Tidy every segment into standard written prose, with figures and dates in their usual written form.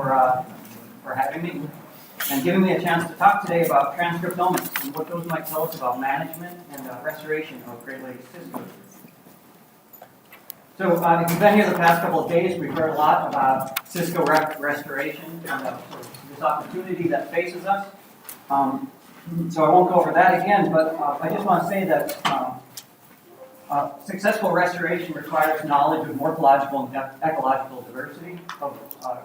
for having me and giving me a chance to talk today about transcriptomics and what those might tell us about management and restoration of Great Lakes Cisco. So if you've been here the past couple of days, we've heard a lot about Cisco restoration and this opportunity that faces us. So I won't go over that again, but I just want to say that successful restoration requires knowledge of morphological and ecological diversity of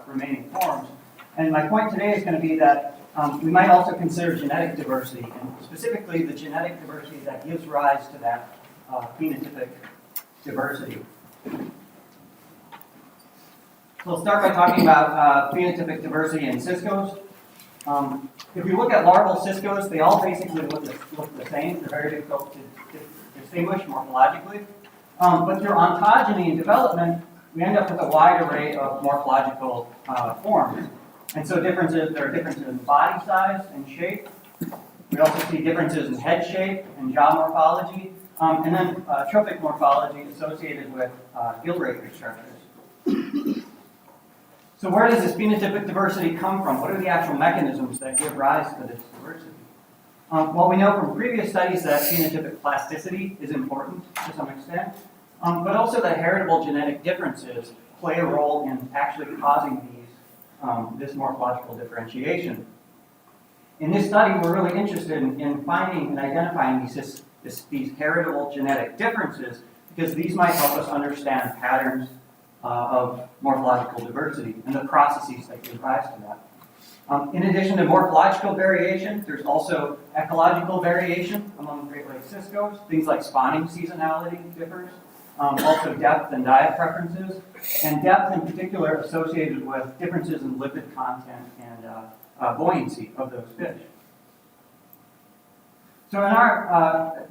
remaining forms. And my point today is going to be that we might also consider genetic diversity, and specifically the genetic diversity that gives rise to that phenotypic diversity. So we'll start by talking about phenotypic diversity in Ciscos. If you look at larval Ciscos, they all basically look the same. They're very difficult to distinguish morphologically. But through ontogeny and development, we end up with a wide array of morphological forms. And so there are differences in body size and shape. We also see differences in head shape and jaw morphology, and then trophic morphology associated with gill rake structures. So where does this phenotypic diversity come from? What are the actual mechanisms that give rise to this diversity? Well, we know from previous studies that phenotypic plasticity is important to some extent, but also that heritable genetic differences play a role in actually causing this morphological differentiation. In this study, we're really interested in finding and identifying these heritable genetic differences because these might help us understand patterns of morphological diversity and the processes that give rise to that. In addition to morphological variation, there's also ecological variation among Great Lakes Ciscos. Things like spawning seasonality differs. Also depth and diet preferences, and depth in particular associated with differences in lipid content and buoyancy of those fish. So I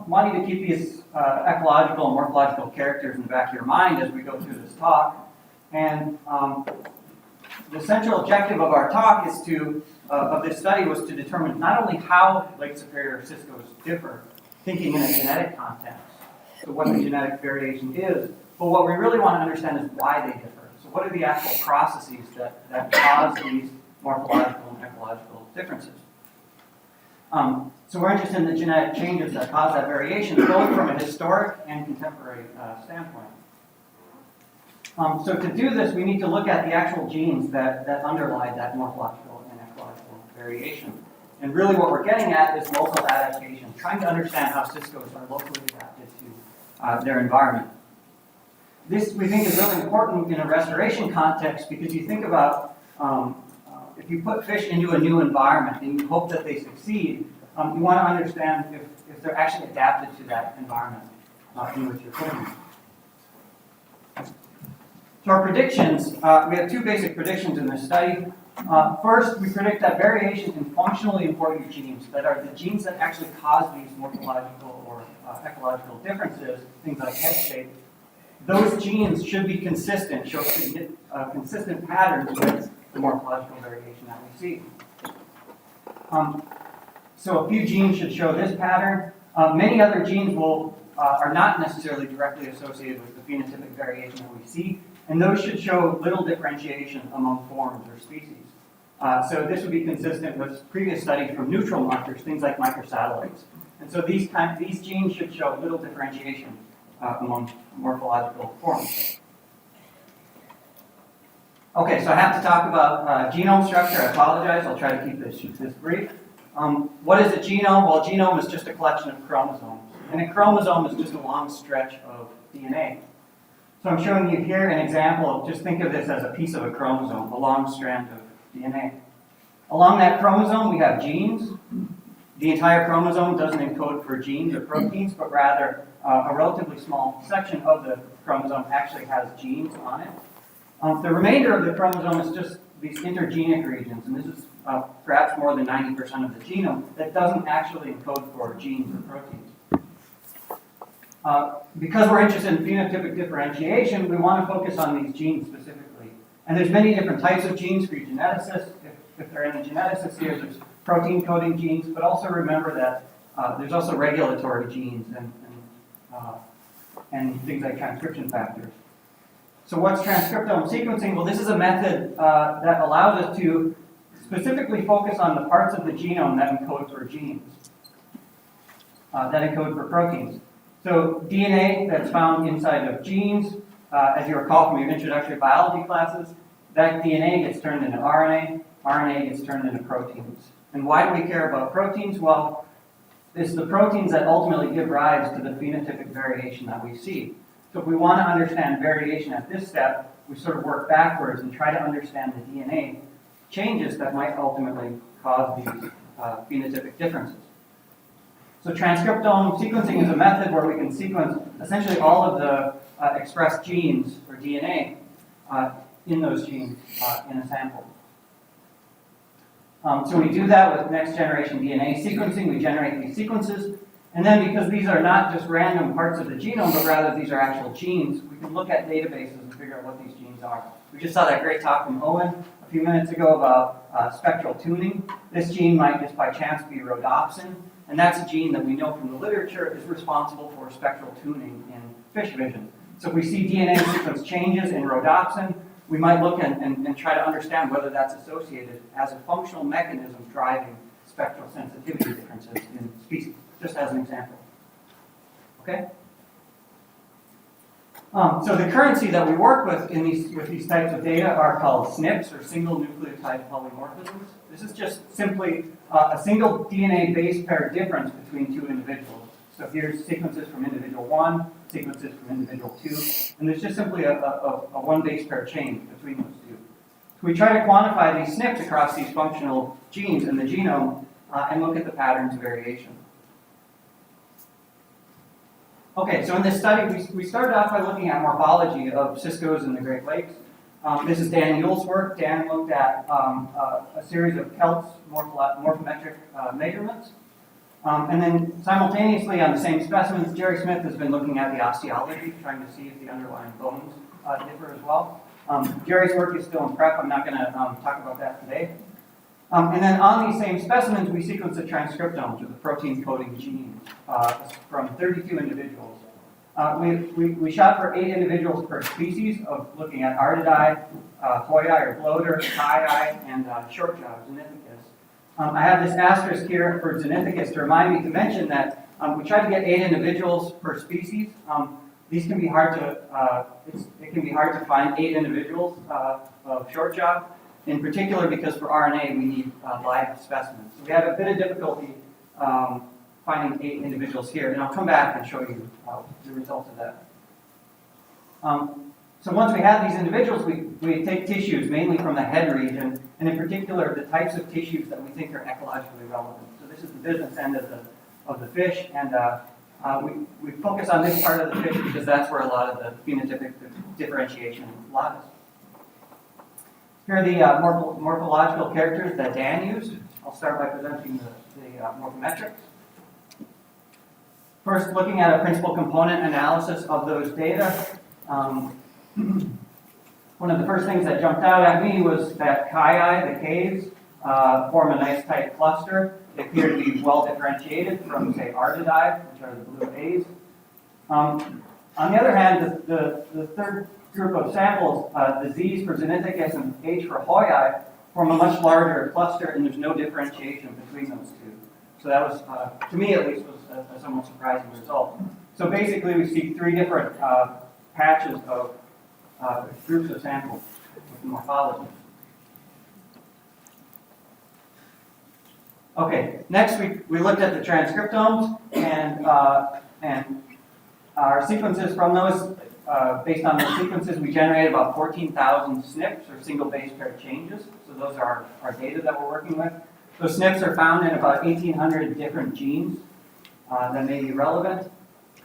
want you to keep these ecological and morphological characters in the back of your mind as we go through this talk. And the central objective of our talk of this study was to determine not only how Lake Superior Ciscos differ, thinking in a genetic context, so what the genetic variation is, but what we really want to understand is why they differ. So what are the actual processes that cause these morphological and ecological differences? So we're interested in the genetic changes that cause that variation, both from a historic and contemporary standpoint. So to do this, we need to look at the actual genes that underlie that morphological and ecological variation. And really what we're getting at is local adaptation, trying to understand how Ciscos are locally adapted to their environment. This, we think, is really important in a restoration context because you think about if you put fish into a new environment and you hope that they succeed, you want to understand if they're actually adapted to that environment in which you're putting them. So our predictions, we have two basic predictions in this study. First, we predict that variation in functionally important genes, that are the genes that actually cause these morphological or ecological differences, things like head shape, those genes should be consistent, show consistent patterns with the morphological variation that we see. So a few genes should show this pattern. Many other genes are not necessarily directly associated with the phenotypic variation that we see, and those should show little differentiation among forms or species. So this would be consistent with previous studies from neutral markers, things like microsatellites. And so these genes should show little differentiation among morphological forms. Okay, so I have to talk about genome structure. I apologize. I'll try to keep this brief. What is a genome? Well, a genome is just a collection of chromosomes. And a chromosome is just a long stretch of DNA. So I'm showing you here an example of, just think of this as a piece of a chromosome, a long strand of DNA. Along that chromosome, we have genes. The entire chromosome doesn't encode for genes or proteins, but rather a relatively small section of the chromosome actually has genes on it. The remainder of the chromosome is just these intergenic regions, and this is perhaps more than 90% of the genome that doesn't actually encode for genes or proteins. Because we're interested in phenotypic differentiation, we want to focus on these genes specifically. And there's many different types of genes for you geneticists. If there are any geneticists here, there's protein coding genes, but also remember that there's also regulatory genes and things like transcription factors. So what's transcriptome sequencing? Well, this is a method that allows us to specifically focus on the parts of the genome that encode for genes, that encode for proteins. So DNA that's found inside of genes, as you recall from your introductory biology classes, that DNA gets turned into RNA, RNA gets turned into proteins. And why do we care about proteins? Well, it's the proteins that ultimately give rise to the phenotypic variation that we see. So if we want to understand variation at this step, we sort of work backwards and try to understand the DNA changes that might ultimately cause these phenotypic differences. So transcriptome sequencing is a method where we can sequence essentially all of the expressed genes, or DNA, in those genes in a sample. So we do that with next generation DNA sequencing. We generate these sequences. And then because these are not just random parts of the genome, but rather these are actual genes, we can look at databases and figure out what these genes are. We just saw that great talk from Owen a few minutes ago about spectral tuning. This gene might just by chance be rhodopsin. And that's a gene that we know from the literature is responsible for spectral tuning in fish vision. So if we see DNA sequence changes in rhodopsin, we might look and try to understand whether that's associated as a functional mechanism driving spectral sensitivity differences in species, just as an example. Okay? So the currency that we work with with these types of data are called SNPs, or single nucleotide polymorphisms. This is just simply a single DNA base pair difference between two individuals. So here's sequences from individual 1, sequences from individual 2, and there's just simply a one base pair change between those two. So we try to quantify these SNPs across these functional genes in the genome and look at the patterns of variation. Okay, so in this study, we started off by looking at morphology of Cisco's in the Great Lakes. This is Dan Yule's work. Dan looked at a series of Celts morphometric measurements. And then simultaneously on the same specimens, Jerry Smith has been looking at the osteology, trying to see if the underlying bones differ as well. Jerry's work is still in prep. I'm not going to talk about that today. And then on these same specimens, we sequence the transcriptomes, or the protein-coding genes, from 32 individuals. We shot for 8 individuals per species of looking at Artidae, Hoyi or bloater, Kai, and short-jawed Xenithicus. I have this asterisk here for Xenithicus to remind me to mention that we tried to get 8 individuals per species. These can be hard to, it can be hard to find 8 individuals of short-jawed. In particular, because for RNA we need live specimens. So we have a bit of difficulty finding 8 individuals here, and I'll come back and show you the results of that. So once we have these individuals, we take tissues, mainly from the head region, and in particular the types of tissues that we think are ecologically relevant. So this is the business end of the fish, and we focus on this part of the fish because that's where a lot of the phenotypic differentiation lies. Here are the morphological characters that Dan used. I'll start by presenting the morphometrics. First, looking at a principal component analysis of those data. One of the first things that jumped out at me was that Kai, the Ks, form a nice tight cluster. They appear to be well differentiated from, say, Artidae, which are the blue A's. On the other hand, the third group of samples, the Z's for Xenithicus and H for Hoyi, form a much larger cluster, and there's no differentiation between those two. So that was, to me at least, was a somewhat surprising result. So basically, we see 3 different patches of groups of samples with morphology. Okay, next we looked at the transcriptomes and our sequences from those. Based on those sequences, we generated about 14,000 SNPs, or single base pair changes. So those are our data that we're working with. Those SNPs are found in about 1,800 different genes that may be relevant.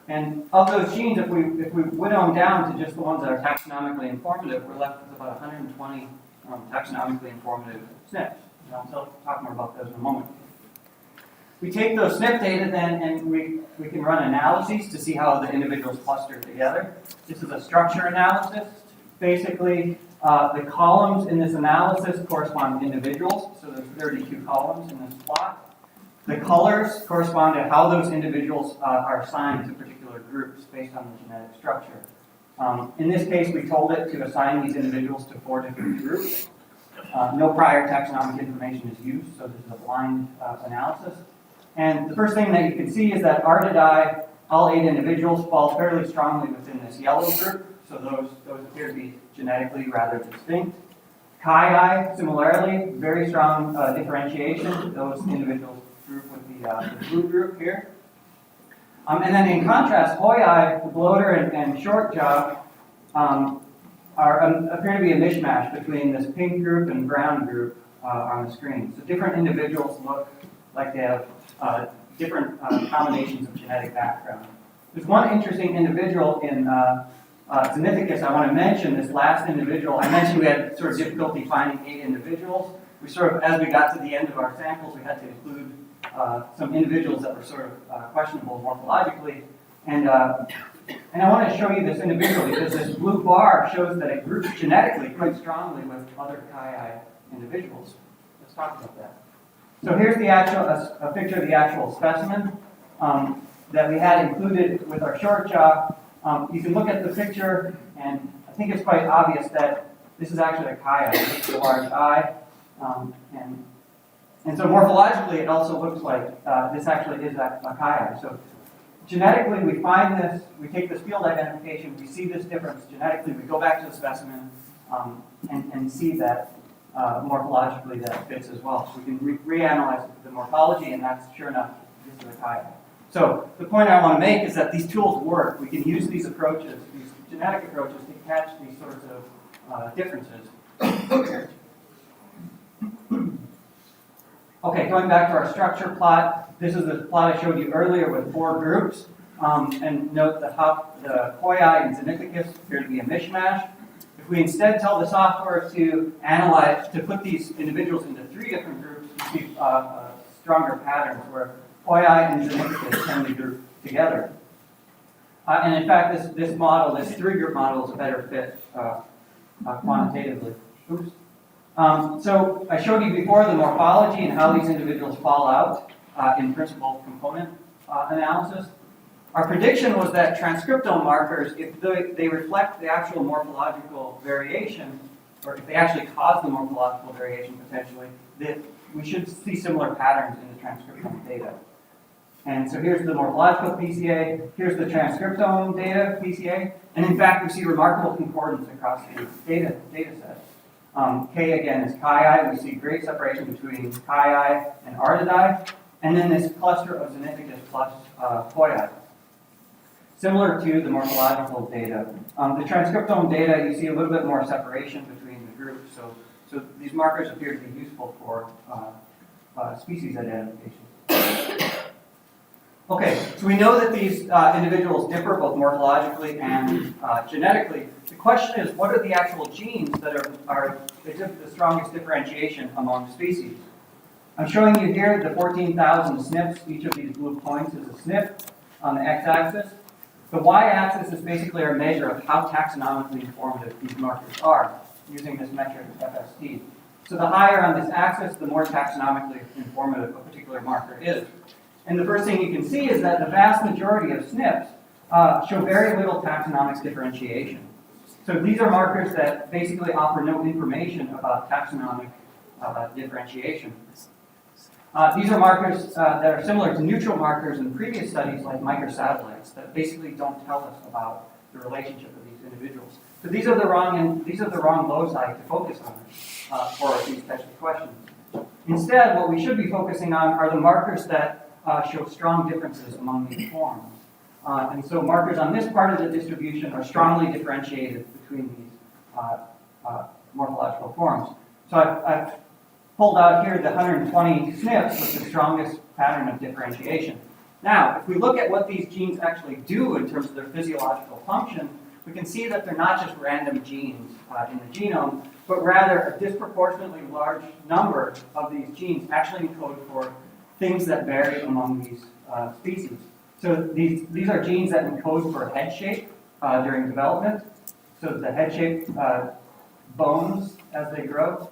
And of those genes, if we winnow them down to just the ones that are taxonomically informative, we're left with about 120 taxonomically informative SNPs. And I'll talk more about those in a moment. We take those SNP data then and we can run analyses to see how the individuals cluster together. This is a structure analysis. Basically, the columns in this analysis correspond to individuals, so there's 32 columns in this plot. The colors correspond to how those individuals are assigned to particular groups based on the genetic structure. In this case, we told it to assign these individuals to 4 different groups. No prior taxonomic information is used, so this is a blind analysis. And the first thing that you can see is that Artidae, all 8 individuals, fall fairly strongly within this yellow group, so those appear to be genetically rather distinct. Chi, similarly, very strong differentiation. Those individuals group with the blue group here. And then in contrast, Hoi, the bloater and short jaw, appear to be a mishmash between this pink group and brown group on the screen. So different individuals look like they have different combinations of genetic background. There's one interesting individual in Xenithicus I want to mention, this last individual. I mentioned we had sort of difficulty finding 8 individuals. We sort of, as we got to the end of our samples, we had to include some individuals that were sort of questionable morphologically. And I want to show you this individual because this blue bar shows that it groups genetically quite strongly with other Chi individuals. Let's talk about that. So here's the actual a picture of the actual specimen that we had included with our short jaw. You can look at the picture, and I think it's quite obvious that this is actually a Chi. It's a large eye, and so morphologically, it also looks like this actually is a Chi. So genetically, we find this. We take this field identification. We see this difference genetically. We go back to the specimen and see that morphologically that fits as well. So we can reanalyze the morphology, and that's sure enough, this is a Chi. So the point I want to make is that these tools work. We can use these approaches, these genetic approaches, to catch these sorts of differences. Okay, going back to our structure plot, this is the plot I showed you earlier with 4 groups. And note the Hoi and Xenithicus appear to be a mishmash. If we instead tell the software to analyze, to put these individuals into 3 different groups, you see stronger patterns where Hoi and Xenithicus can be grouped together. And in fact, this model, this 3-group model, is a better fit quantitatively. Oops. So I showed you before the morphology and how these individuals fall out in principal component analysis. Our prediction was that transcriptome markers, if they reflect the actual morphological variation, or if they actually cause the morphological variation potentially, that we should see similar patterns in the transcriptome data. And so here's the morphological PCA, here's the transcriptome data PCA, and in fact we see remarkable concordance across the data set. K again is Chi. We see great separation between Chi and Artidae, and then this cluster of Xenithicus plus Hoi. Similar to the morphological data. The transcriptome data, you see a little bit more separation between the groups, so these markers appear to be useful for species identification. Okay, so we know that these individuals differ both morphologically and genetically. The question is, what are the actual genes that are the strongest differentiation among species? I'm showing you here the 14,000 SNPs. Each of these blue points is a SNP on the x-axis. The y-axis is basically our measure of how taxonomically informative these markers are, using this metric FST. So the higher on this axis, the more taxonomically informative a particular marker is. And the first thing you can see is that the vast majority of SNPs show very little taxonomic differentiation. So these are markers that basically offer no information about taxonomic differentiation. These are markers that are similar to neutral markers in previous studies like microsatellites that basically don't tell us about the relationship of these individuals. So these are the wrong loci to focus on for these types of questions. Instead, what we should be focusing on are the markers that show strong differences among these forms. And so markers on this part of the distribution are strongly differentiated between these morphological forms. So I've pulled out here the 120 SNPs with the strongest pattern of differentiation. Now, if we look at what these genes actually do in terms of their physiological function, we can see that they're not just random genes in the genome, but rather a disproportionately large number of these genes actually encode for things that vary among these species. So these are genes that encode for head shape during development. So the head shape bones as they grow.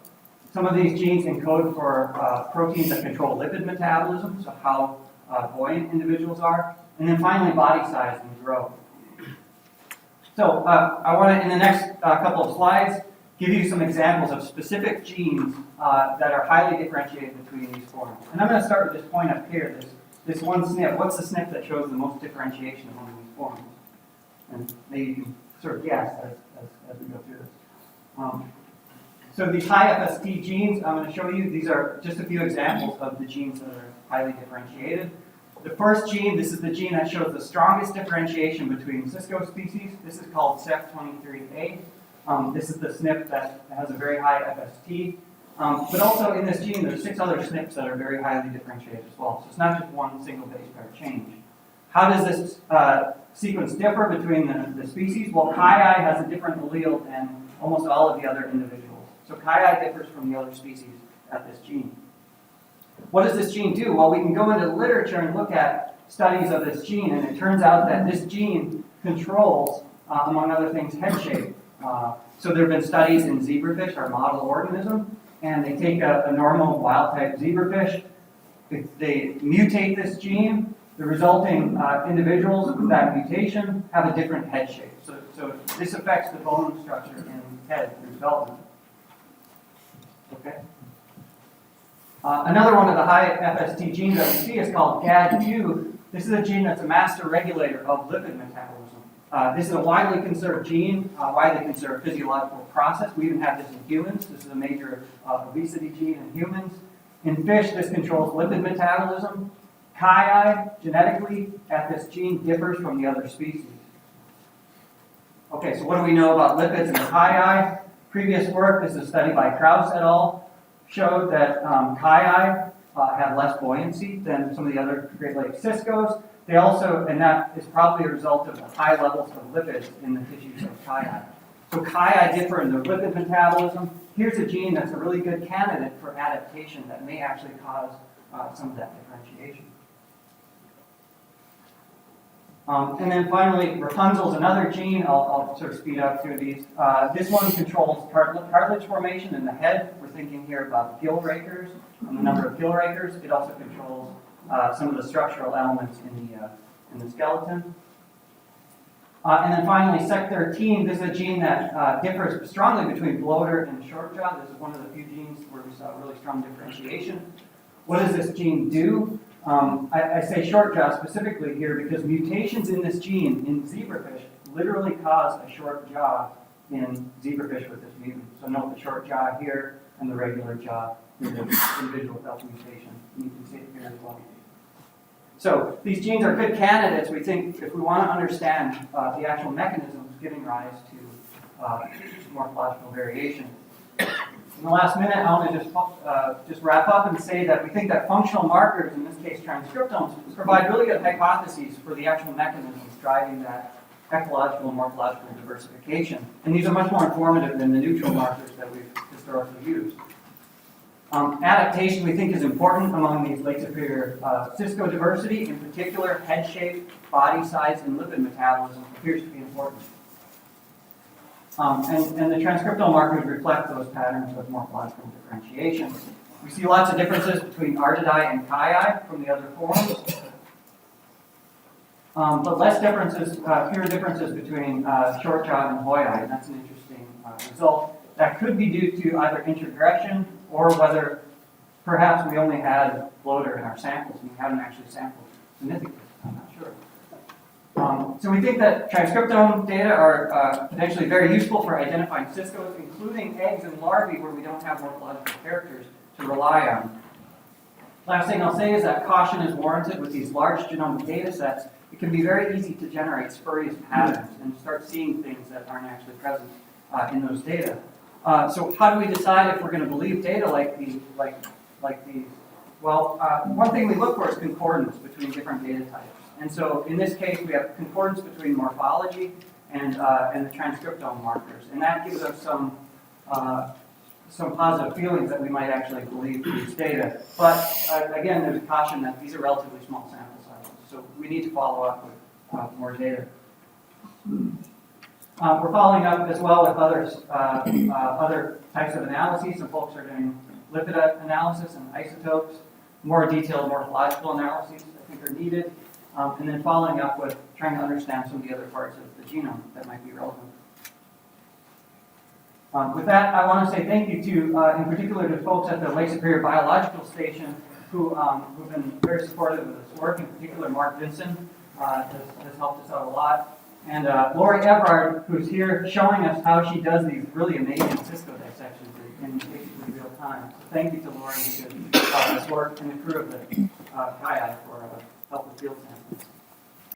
Some of these genes encode for proteins that control lipid metabolism, so how buoyant individuals are. And then finally, body size and growth. So I want to, in the next couple of slides, give you some examples of specific genes that are highly differentiated between these forms. And I'm going to start with this point up here, this one SNP. What's the SNP that shows the most differentiation among these forms? And maybe you can sort of guess as we go through this. So these high FST genes, I'm going to show you, these are just a few examples of the genes that are highly differentiated. The first gene, this is the gene that shows the strongest differentiation between Cisco species. This is called CEF23A. This is the SNP that has a very high FST. But also in this gene, there's 6 other SNPs that are very highly differentiated as well. So it's not just one single base pair change. How does this sequence differ between the species? Well, Chi has a different allele than almost all of the other individuals. So Chi differs from the other species at this gene. What does this gene do? Well, we can go into the literature and look at studies of this gene, and it turns out that this gene controls, among other things, head shape. So there have been studies in zebrafish, our model organism, and they take a normal wild-type zebrafish, they mutate this gene, the resulting individuals with that mutation have a different head shape. So this affects the bone structure in the head through development. Okay. Another one of the high FST genes that we see is called GAD2. This is a gene that's a master regulator of lipid metabolism. This is a widely conserved gene, widely conserved physiological process. We even have this in humans. This is a major obesity gene in humans. In fish, this controls lipid metabolism. Chi genetically at this gene differs from the other species. Okay, so what do we know about lipids and Chi? Previous work, this is a study by Krause et al., showed that Chi have less buoyancy than some of the other Great Lakes Ciscos. They also, and that is probably a result of the high levels of lipids in the tissues of Chi. So Chi differ in their lipid metabolism. Here's a gene that's a really good candidate for adaptation that may actually cause some of that differentiation. And then finally, Rapunzel is another gene. I'll sort of speed up through these. This one controls cartilage formation in the head. We're thinking here about gill rakers and the number of gill rakers. It also controls some of the structural elements in the skeleton. And then finally, Sec13. This is a gene that differs strongly between bloater and short jaw. This is one of the few genes where we saw really strong differentiation. What does this gene do? I say short jaw specifically here because mutations in this gene in zebrafish literally cause a short jaw in zebrafish with this mutant. So note the short jaw here and the regular jaw in the individual delta mutation. And you can see it here as well. So these genes are good candidates, we think, if we want to understand the actual mechanisms giving rise to morphological variation. In the last minute, I want to just wrap up and say that we think that functional markers, in this case transcriptomes, provide really good hypotheses for the actual mechanisms driving that ecological and morphological diversification. And these are much more informative than the neutral markers that we've historically used. Adaptation, we think, is important among these lake superior Cisco diversity. In particular, head shape, body size, and lipid metabolism appears to be important. And the transcriptal markers reflect those patterns of morphological differentiation. We see lots of differences between Artidae and Chi from the other forms. But less differences, fewer differences between short jaw and Hoyi, and that's an interesting result. That could be due to either introgression or whether perhaps we only had bloater in our samples and we haven't actually sampled significantly. I'm not sure. So we think that transcriptome data are potentially very useful for identifying Ciscos, including eggs and larvae where we don't have morphological characters to rely on. Last thing I'll say is that caution is warranted with these large genomic data sets. It can be very easy to generate spurious patterns and start seeing things that aren't actually present in those data. So how do we decide if we're going to believe data like these? Well, one thing we look for is concordance between different data types. And so in this case, we have concordance between morphology and the transcriptome markers. And that gives us some positive feelings that we might actually believe these data. But again, there's a caution that these are relatively small sample sizes. So we need to follow up with more data. We're following up as well with other types of analyses. Some folks are doing lipid analysis and isotopes. More detailed morphological analyses, I think, are needed. And then following up with trying to understand some of the other parts of the genome that might be relevant. With that, I want to say thank you to, in particular, to folks at the Lake Superior Biological Station who've been very supportive of this work. In particular, Mark Vinson has helped us out a lot. And Lori Everard, who's here showing us how she does these really amazing Cisco dissections in basically real time. So thank you to Lori who did this work and the crew of the Gaia for help with field samples.